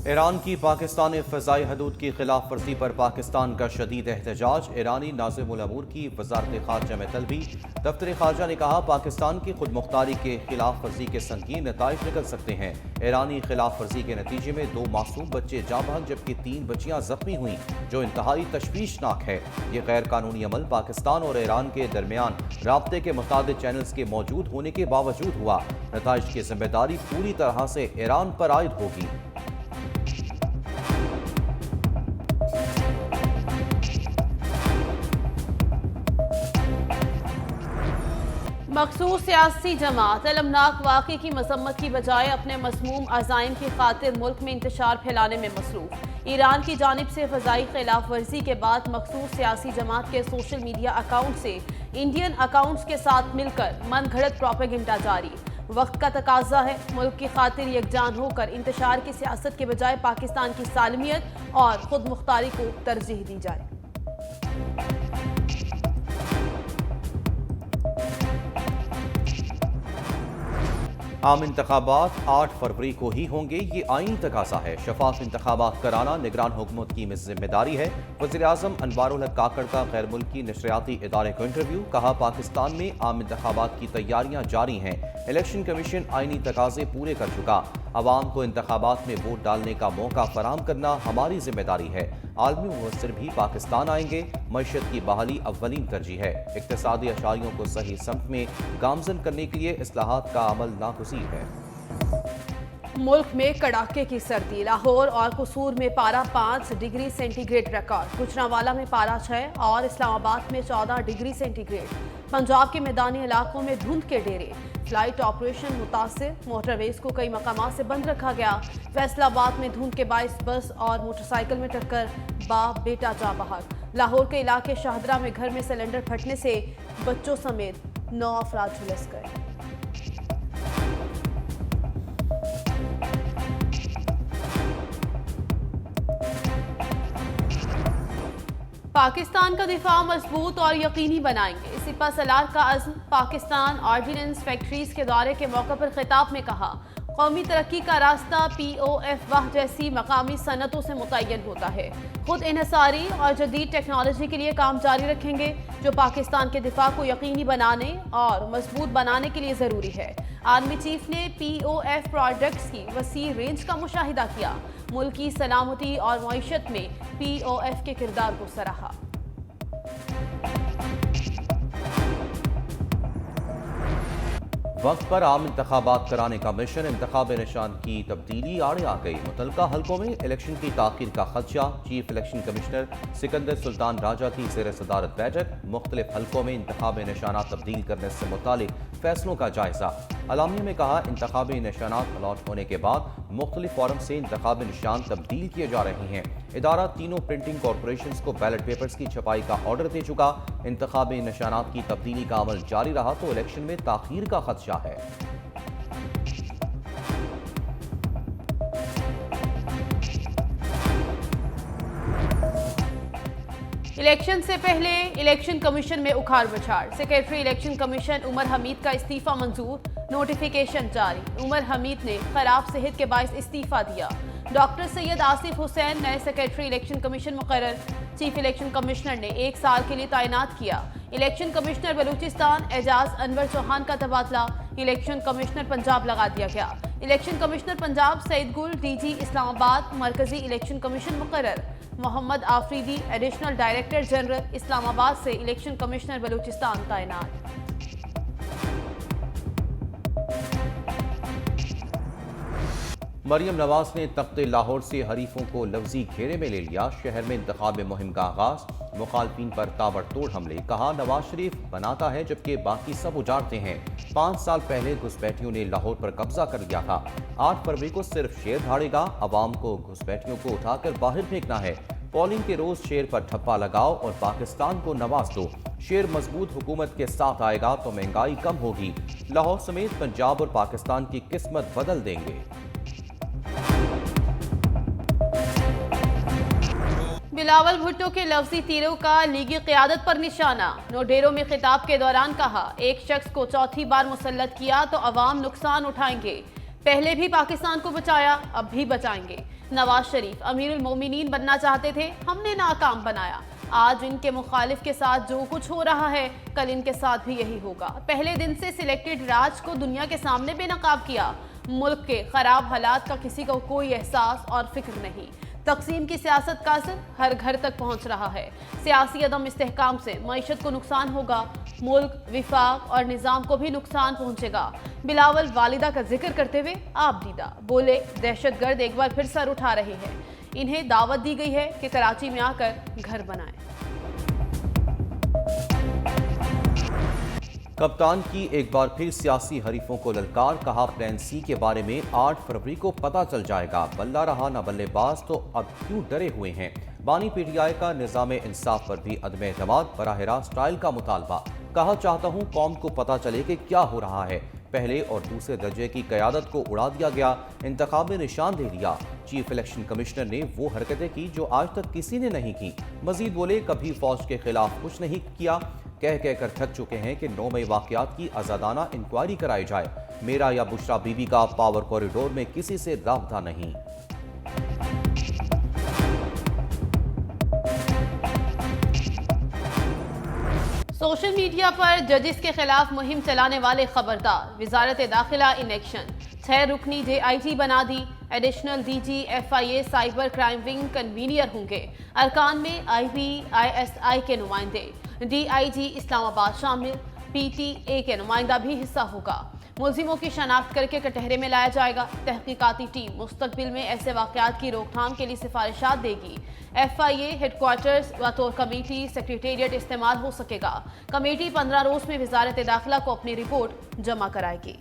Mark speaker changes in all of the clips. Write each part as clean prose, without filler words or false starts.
Speaker 1: ایران کی پاکستانی فضائی حدود کی خلاف ورزی پر پاکستان کا شدید احتجاج، ایرانی ناظم الامور کی وزارت خارجہ میں طلبی۔ دفتر خارجہ نے کہا پاکستان کی خود مختاری کے خلاف ورزی کے سنگین نتائج نکل سکتے ہیں۔ ایرانی خلاف ورزی کے نتیجے میں 2 معصوم بچے جاں بحق جبکہ 3 بچیاں زخمی ہوئیں، جو انتہائی تشویشناک ہے۔ یہ غیر قانونی عمل پاکستان اور ایران کے درمیان رابطے کے متعدد چینلز کے موجود ہونے کے باوجود ہوا۔ نتائج کی ذمہ داری پوری طرح سے ایران پر عائد ہوگی۔
Speaker 2: مخصوص سیاسی جماعت المناک واقعے کی مذمت کی بجائے اپنے مسموم عزائم کی خاطر ملک میں انتشار پھیلانے میں مصروف۔ ایران کی جانب سے فضائی خلاف ورزی کے بعد مخصوص سیاسی جماعت کے سوشل میڈیا اکاؤنٹ سے انڈین اکاؤنٹس کے ساتھ مل کر من گھڑت پروپیگنڈا جاری۔ وقت کا تقاضا ہے ملک کی خاطر یکجان ہو کر انتشار کی سیاست کے بجائے پاکستان کی سالمیت اور خود مختاری کو ترجیح دی جائے۔
Speaker 1: عام انتخابات 8 فروری کو ہی ہوں گے، یہ آئینی تقاضا ہے۔ شفاف انتخابات کرانا نگران حکومت کی ذمہ داری ہے۔ وزیراعظم انوار الحق کاکڑ کا غیر ملکی نشریاتی ادارے کو انٹرویو، کہا پاکستان میں عام انتخابات کی تیاریاں جاری ہیں۔ الیکشن کمیشن آئینی تقاضے پورے کر چکا۔ عوام کو انتخابات میں ووٹ ڈالنے کا موقع فراہم کرنا ہماری ذمہ داری ہے۔ عالمی مبصر بھی پاکستان آئیں گے۔ معیشت کی بحالی اولین ترجیح ہے۔ اقتصادی اشاریوں کو صحیح سمت میں گامزن کرنے کے لیے اصلاحات کا عمل ناگزیر ہے۔
Speaker 2: ملک میں کڑاکے کی سردی، لاہور اور قصور میں پارہ 5 degree centigrade record, Gujranwala میں پارہ 6 اور اسلام آباد میں 14 ڈگری سینٹی گریڈ۔ پنجاب کے میدانی علاقوں میں دھند کے ڈیرے، فلائٹ آپریشن متاثر، موٹر ویز کو کئی مقامات سے بند رکھا گیا۔ فیصل آباد میں دھند کے باعث بس اور موٹر سائیکل میں ٹکر، باپ بیٹا جاں بحق۔ لاہور کے علاقے شاہدرہ میں گھر میں سلنڈر پھٹنے سے بچوں سمیت 9 افراد جھلس گئے۔ پاکستان کا دفاع مضبوط اور یقینی بنائیں گے، سپہ سالار کا عزم۔ پاکستان آرڈیننس فیکٹریز کے دورے کے موقع پر خطاب میں کہا قومی ترقی کا راستہ POF واہ جیسی مقامی صنعتوں سے متعین ہوتا ہے۔ خود انحصاری اور جدید ٹیکنالوجی کے لیے کام جاری رکھیں گے، جو پاکستان کے دفاع کو یقینی بنانے اور مضبوط بنانے کے لیے ضروری ہے۔ آرمی چیف نے POF پروڈکٹس کی وسیع رینج کا مشاہدہ کیا، ملکی سلامتی اور معیشت میں POF کے کردار کو سراہا۔
Speaker 1: وقت پر عام انتخابات کرانے کا مشن، انتخاب نشان کی تبدیلی آڑے آ گئی۔ متعلقہ حلقوں میں الیکشن کی تاخیر کا خدشہ، چیف الیکشن کمشنر سکندر سلطان راجہ کی زیر صدارت بیٹھک۔ مختلف حلقوں میں انتخاب نشانات تبدیل کرنے سے متعلق فیصلوں کا جائزہ۔ اعلامیہ میں کہا انتخابی نشانات الاٹ ہونے کے بعد مختلف فارم سے انتخابی نشان تبدیل کیے جا رہے ہیں۔ ادارہ تینوں پرنٹنگ کارپوریشنز کو بیلٹ پیپرز کی چھپائی کا آرڈر دے چکا۔ انتخابی نشانات کی تبدیلی کا عمل جاری رہا تو الیکشن میں تاخیر کا خدشہ ہے۔
Speaker 2: الیکشن سے پہلے الیکشن کمیشن میں اکھاڑ بچھاڑ، سیکریٹری الیکشن کمیشن عمر حمید کا استعفیٰ منظور، نوٹیفیکیشن جاری۔ عمر حمید نے خراب صحت کے باعث استعفیٰ دیا۔ ڈاکٹر سید آصف حسین نئے سیکریٹری الیکشن کمیشن مقرر، چیف الیکشن کمشنر نے 1 سال کے لیے تعینات کیا۔ الیکشن کمشنر بلوچستان اعجاز انور چوہان کا تبادلہ، الیکشن کمشنر پنجاب لگا دیا گیا۔ الیکشن کمشنر پنجاب سعید گل DG اسلام آباد، مرکزی الیکشن کمیشن مقرر۔ محمد آفریدی ایڈیشنل ڈائریکٹر جنرل اسلام آباد سے الیکشن کمشنر بلوچستان تعینات۔
Speaker 1: مریم نواز نے تخت لاہور سے حریفوں کو لفظی گھیرے میں لے لیا، شہر میں انتخاب مہم کا آغاز، مخالفین پر تابڑ توڑ حملے، کہا نواز شریف بناتا ہے جبکہ باقی سب اجاڑتے ہیں۔ 5 سال پہلے گھسپیٹیوں نے لاہور پر قبضہ کر لیا تھا، 8 فروری کو صرف شیر دھاڑے گا، عوام کو گھسپیٹیوں کو اٹھا کر باہر پھینکنا ہے۔ پولنگ کے روز شیر پر ٹھپا لگاؤ اور پاکستان کو نواز دو۔ شیر مضبوط حکومت کے ساتھ آئے گا تو مہنگائی کم ہوگی، لاہور سمیت پنجاب اور پاکستان کی قسمت بدل دیں گے۔
Speaker 2: بلاول بھٹو کے لفظی تیروں کا لیگی قیادت پر نشانہ، نوڈیرو میں خطاب کے دوران کہا ایک شخص کو چوتھی بار مسلط کیا تو عوام نقصان اٹھائیں گے۔ पहले भी पाकिस्तान को बचाया, अब भी बचाएंगे। नवाज शरीफ अमीरुल मोमिनीन बनना चाहते थे, हमने नाकाम बनाया। आज इनके मुखालिफ के साथ जो कुछ हो रहा है, कल इनके साथ भी यही होगा। पहले दिन से सिलेक्टेड राज को दुनिया के सामने बेनकाब किया। मुल्क के खराब हालात का किसी को कोई एहसास और फिक्र नहीं। तकसीम की सियासत का असर हर घर तक पहुंच रहा है। सियासी अदम इस्तेहकाम से मईशत को नुकसान होगा, मुल्क, विफाक और निज़ाम को भी नुकसान पहुंचेगा। बिलावल वालिदा का जिक्र करते हुए आप दीदा बोले, दहशतगर्द एक बार फिर सर उठा रहे हैं। इन्हें दावत दी गई है कि कराची में आकर घर बनाएं।
Speaker 1: कप्तान की एक बार फिर सियासी हरीफों को ललकार, कहा प्लान सी के बारे में 8 फरवरी को पता चल जाएगा। बल्ला रहा न बल्लेबाज तो अब क्यों डरे हुए हैं। बानी पीटीआई का निज़ाम इंसाफ पर भी अदम एतमाद, बराह रास्त ट्रायल का मुतालबा। कहा चाहता हूं कौम को पता चले कि क्या हो रहा है। पहले और दूसरे दर्जे की क़यादत को उड़ा दिया गया, इंतखाब में निशान दे दिया। चीफ इलेक्शन कमिश्नर ने वो हरकतें की जो आज तक किसी ने नहीं की। मजीद बोले, कभी फौज के खिलाफ कुछ नहीं किया, कह कर थक चुके हैं कि 9 मई वाक़यात की आज़ादाना इंक्वायरी कराई जाए। मेरा या बुशरा बीबी का पावर कॉरिडोर में किसी से राब्ता नहीं।
Speaker 2: सोशल मीडिया पर जजिस के खिलाफ मुहिम चलाने वाले खबरदार। वजारत दाखिला इलेक्शन 6 रुकनी JIG बना दी। Additional DG FIA cyber crime wing convener होंगे। अरकान में IB ISI के नुमाइंदे, DIG इस्लामाबाद शामिल, PTA के नुमाइंदा भी हिस्सा होगा। मुलजिमों की शनाख्त करके कटहरे में लाया जाएगा। तहकीकाती टीम मुस्तकबिल में ऐसे वाक़यात की रोकथाम के लिए सिफारिशात देगी। FIA हेडक्वार्टर्स बतौर कमेटी सेक्रेटेरिएट इस्तेमाल हो सकेगा। कमेटी 15 रोज में वजारत दाखिला को अपनी रिपोर्ट जमा कराएगी।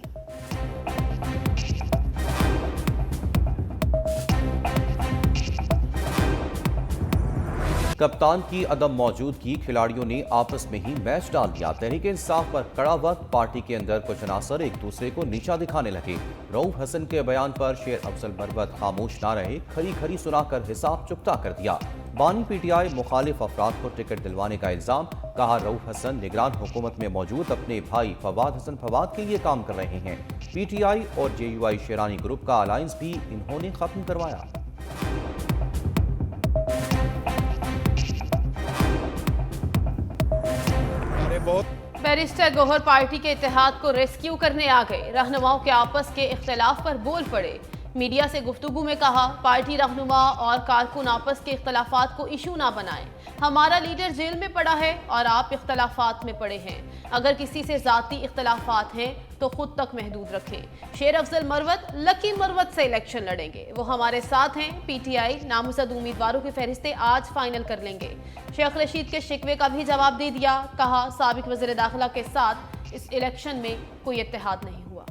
Speaker 1: कप्तान की अदम मौजूदगी, खिलाड़ियों ने आपस में ही मैच डाल दिया। तहरीक इंसाफ पर कड़ा वक्त, पार्टी के अंदर कुछ अनासर एक दूसरे को नीचा दिखाने लगे। रऊफ हसन के बयान पर शेर अफजल मरवत खामोश ना रहे, खरी खरी सुनाकर हिसाब चुकता कर दिया। बानी पीटीआई मुखालिफ अफराद को टिकट दिलवाने का इल्जाम, कहा रऊफ हसन निगरान हुकूमत में मौजूद अपने भाई फवाद हसन फवाद के लिए काम कर रहे हैं। PTI और JUI शेरानी ग्रुप का अलायंस भी इन्होंने खत्म करवाया।
Speaker 2: बैरिस्टर गौहर पार्टी के इत्तेहाद को रेस्क्यू करने आ गए। रहनुमाओं के आपस के इख्तलाफ पर बोल पड़े। मीडिया से गुफ्तगू में कहा, पार्टी रहनुमा और कारकुन आपस के इख्तलाफात को इशू ना बनाएं। हमारा लीडर जेल में पड़ा है और आप इख्तलाफात में पड़े हैं। अगर किसी से जाती इख्तलाफात हैं तो खुद तक महदूद रखें। शेर अफजल मरवत लकी मरवत से इलेक्शन लड़ेंगे, वो हमारे साथ हैं। PTI नामजद उम्मीदवारों की फहरिस्तें आज फाइनल कर लेंगे। शेख रशीद के शिकवे का भी जवाब दे दिया। कहा, साबिक वज़ीर दाखिला के साथ इस इलेक्शन में कोई इत्तेहाद नहीं हुआ।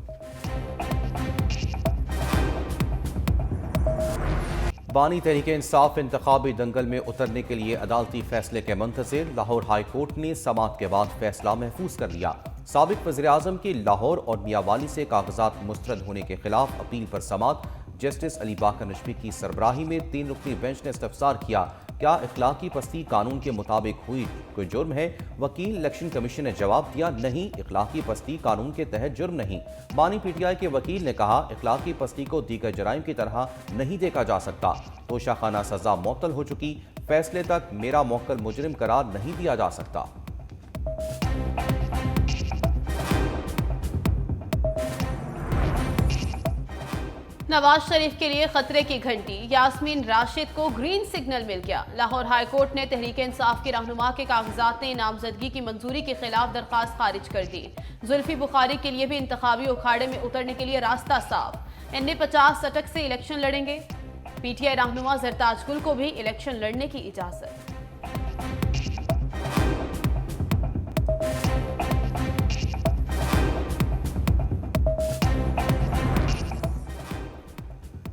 Speaker 1: बानी तहरीक इंसाफ इंतखाबी दंगल में उतरने के लिए अदालती फैसले के मुंतज़िर। लाहौर हाई कोर्ट ने समाअत के बाद फैसला महफूज कर लिया। साबिक वज़ीर आज़म की लाहौर और मियावाली से कागजात मुस्तरद होने के खिलाफ अपील पर समाअत। जस्टिस अली बाकर नशवी की सरबराही में 3 रुकनी बेंच ने इस्तफसार किया, क्या इखलाकी पस्ती कानून के मुताबिक हुई कोई जुर्म है। वकील इलेक्शन कमीशन ने जवाब दिया, नहीं, इखलाकी पस्ती कानून के तहत जुर्म नहीं। बानी PTI के वकील ने कहा, इखलाकी पस्ती को दीगर जराइम की तरह नहीं देखा जा सकता। तोशाखाना सजा मुअत्तल हो चुकी, फैसले तक मेरा मौक्कल मुजरिम करार नहीं दिया जा सकता।
Speaker 2: नवाज शरीफ के लिए खतरे की घंटी, यास्मीन राशिद को ग्रीन सिग्नल मिल गया। लाहौर हाई कोर्ट ने तहरीक इंसाफ के रहनुमा के कागजात ने नामजदगी की मंजूरी के खिलाफ दरखास्त खारिज कर दी। जुल्फी बुखारी के लिए भी इंतखाबी उखाड़े में उतरने के लिए रास्ता साफ। इनने 50 सटक से इलेक्शन लड़ेंगे। PTI रहनुमा जरताज गुल को भी इलेक्शन लड़ने की इजाजत।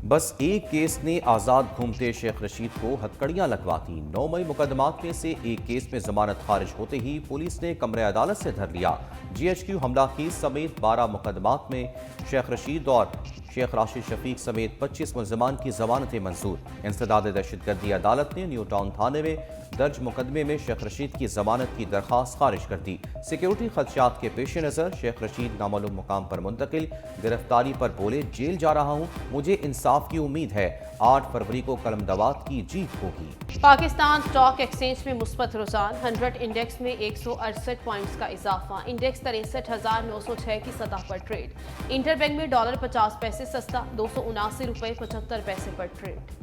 Speaker 1: बस एक केस ने आज़ाद घूमते शेख रशीद को हथकड़ियां लगवा दी। 9 मई मुकदमात में से एक केस में जमानत खारिज होते ही पुलिस ने कमरे अदालत से धर लिया। GHQ हमला केस समेत 12 मुकदमात में शेख रशीद और शेख राशिद शफीक समेत 25 मुलजमान की जमानतें मंजूर। इंसदाद दहशतगर्दी अदालत ने न्यू टाउन थाने में दर्ज मुकदमे में शेख रशीद की जमानत की दरख्वास्त खारिज कर दी। सिक्योरिटी खदशात के पेश नज़र शेख रशीद नामालूम मुकाम पर मुंतकिल। गिरफ्तारी पर बोले, जेल जा रहा हूँ, मुझे इंसाफ की उम्मीद है। 8 फरवरी को कलमदवात की जीत होगी।
Speaker 2: पाकिस्तान स्टॉक एक्सचेंज में मुस्बत रुझान, 100 इंडेक्स में 168 पॉइंट्स का इजाफा। इंडेक्स 63,906 की सतह पर ट्रेड। इंटरबैंक में $50 सस्ता, 279 रुपये 75 पैसे पर ट्रेड।